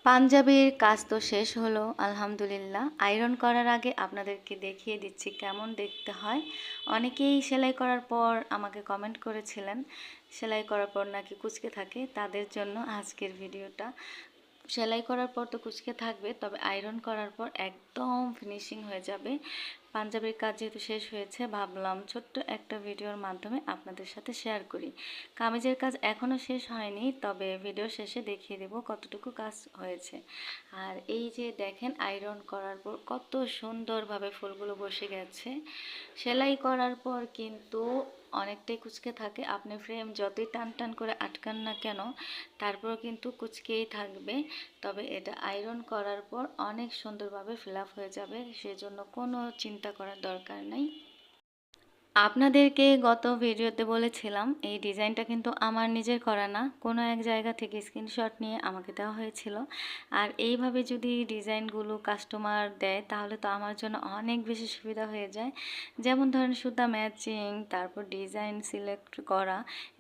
পাঞ্জাবির কাজ তো শেষ হলো আলহামদুলিল্লাহ। আয়রন করার আগে আপনাদেরকে দেখিয়ে দিচ্ছি কেমন দেখতে হয়। অনেকেই সেলাই করার পর আমাকে কমেন্ট করেছিলেন সেলাই করার পর নাকি কুঁচকে থাকে, তাদের জন্য আজকের ভিডিওটা। সেলাই করার পর তো কুঁচকে থাকবে, তবে আয়রন করার পর একদম ফিনিশিং হয়ে যাবে। পাঞ্জাবির কাজ যেহেতু শেষ হয়েছে, ভাবলাম ছোট্ট একটা ভিডিওর মাধ্যমে আপনাদের সাথে শেয়ার করি। কামিজের কাজ এখনও শেষ হয়নি, তবে ভিডিও শেষে দেখিয়ে দেব কতটুকু কাজ হয়েছে। আর এই যে দেখেন, আয়রন করার পর কত সুন্দরভাবে ফুলগুলো বসে গেছে। সেলাই করার পর কিন্তু অনেকটাই কুঁচকে থাকে, আপনি ফ্রেম যতই টান টান করে আটকান না কেন তারপরও কিন্তু কুঁচকেই থাকবে। তবে এটা আয়রন করার পর অনেক সুন্দরভাবে ফিল আপ হয়ে যাবে, সেজন্য কোনো চিন্তা করার দরকার নেই। আপনাদেরকে গত ভিডিওতে বলেছিলাম এই ডিজাইনটা কিন্তু আমার নিজের করা না, কোনো এক জায়গা থেকে স্ক্রিনশট নিয়ে আমাকে দেওয়া হয়েছিল। আর এইভাবে যদি ডিজাইনগুলো কাস্টমার দেয় তাহলে তো আমার জন্য অনেক বেশি সুবিধা হয়ে যায়। যেমন ধরেন সুতা ম্যাচিং, তারপর ডিজাইন সিলেক্ট করা,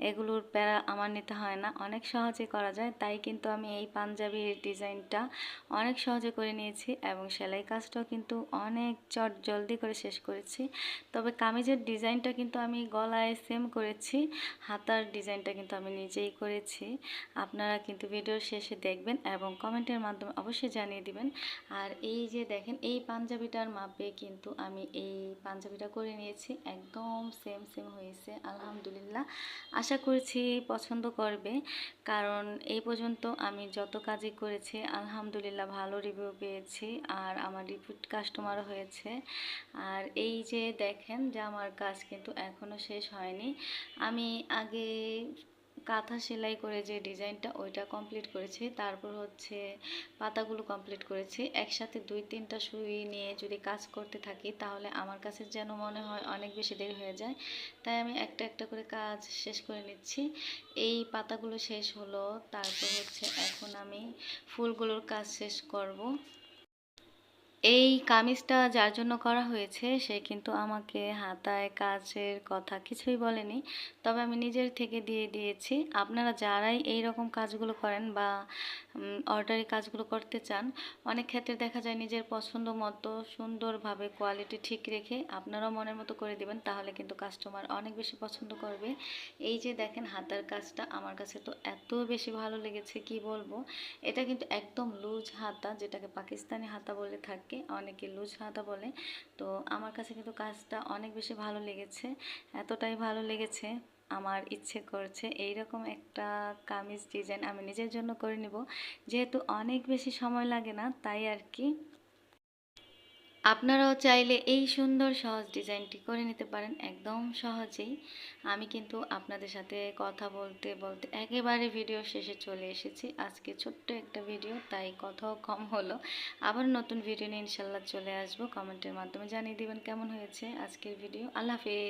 এগুলোর প্যারা আমার নিতে হয় না, অনেক সহজে করা যায়। তাই কিন্তু আমি এই পাঞ্জাবির ডিজাইনটা অনেক সহজে করে নিয়েছি এবং সেলাই কাজটাও কিন্তু অনেক চট জলদি করে শেষ করেছি। তবে কামিজের ডিজাইনটা কিন্তু আমি গলায় সেম করেছি, হাতার ডিজাইনটা কিন্তু আমি নিজেই করেছি। আপনারা কিন্তু ভিডিওর শেষে দেখবেন এবং কমেন্টের মাধ্যমে অবশ্যই জানিয়ে দিবেন। আর এই যে দেখেন, এই পাঞ্জাবিটার মাপে কিন্তু আমি এই পাঞ্জাবিটা করে নিয়েছি, একদম সেম সেম হয়েছে আলহামদুলিল্লাহ। আশা করছি পছন্দ করবে, কারণ এই পর্যন্ত আমি যত কাজই করেছি আলহামদুলিল্লাহ ভালো রিভিউ পেয়েছি আর আমার রিপিট কাস্টমারও হয়েছে। আর এই যে দেখেন, জামার কাজ কিন্তু এখনও শেষ হয়নি। আমি আগে কাঁথা সেলাই করে যে ডিজাইনটা ওইটা কমপ্লিট করেছি, তারপর হচ্ছে পাতাগুলো কমপ্লিট করেছি। একসাথে 2-3টা সুই নিয়ে যদি কাজ করতে থাকি তাহলে আমার কাছে যেন মনে হয় অনেক বেশি দেরি হয়ে যায়। তাই আমি একটা একটা করে কাজ শেষ করে নিচ্ছি। এই পাতাগুলো শেষ হলো, তারপর হচ্ছে এখন আমি ফুলগুলোর কাজ শেষ করব। এই কামিজটা যার জন্য করা হয়েছে সে কিন্তু আমাকে হাতায় কাজের কথা কিছুই বলেনি, তবে আমি নিজের থেকে দিয়ে দিয়েছি। আপনারা যারাই এই রকম কাজগুলো করেন বা অর্ডারি কাজগুলো করতে চান, অনেক ক্ষেত্রে দেখা যায় নিজের পছন্দ মতো সুন্দরভাবে কোয়ালিটি ঠিক রেখে আপনারাও মনের মতো করে দিবেন, তাহলে কিন্তু কাস্টমার অনেক বেশি পছন্দ করবে। এই যে দেখেন, হাতার কাজটা আমার কাছে তো এত বেশি ভালো লেগেছে কি বলবো। এটা কিন্তু একদম লুজ হাতা, যেটাকে পাকিস্তানি হাতা বলে থাকে, অনেকে লুজ হাতা বলে। তো আমার কাছে কিন্তু কাজটা অনেক বেশি ভালো লেগেছে, এতটাই ভালো লেগেছে আমার ইচ্ছে করছে এইরকম একটা কামিজ ডিজাইন আমি নিজের জন্য করে নিব, যেহেতু অনেক বেশি সময় লাগে না তাই আর কি। আপনারাও চাইলে এই সুন্দর সহজ ডিজাইনটি করে নিতে পারেন একদম সহজেই। আমি কিন্তু আপনাদের সাথে কথা বলতে বলতে একেবারে ভিডিও শেষে চলে এসেছি। আজকে ছোট্ট একটা ভিডিও, তাই কথাও কম হলো। আবার নতুন ভিডিও নিয়ে ইনশাল্লাহ চলে আসবো। কমেন্টের মাধ্যমে জানিয়ে দিবেন কেমন হয়েছে আজকের ভিডিও। আল্লাহ হাফেজ।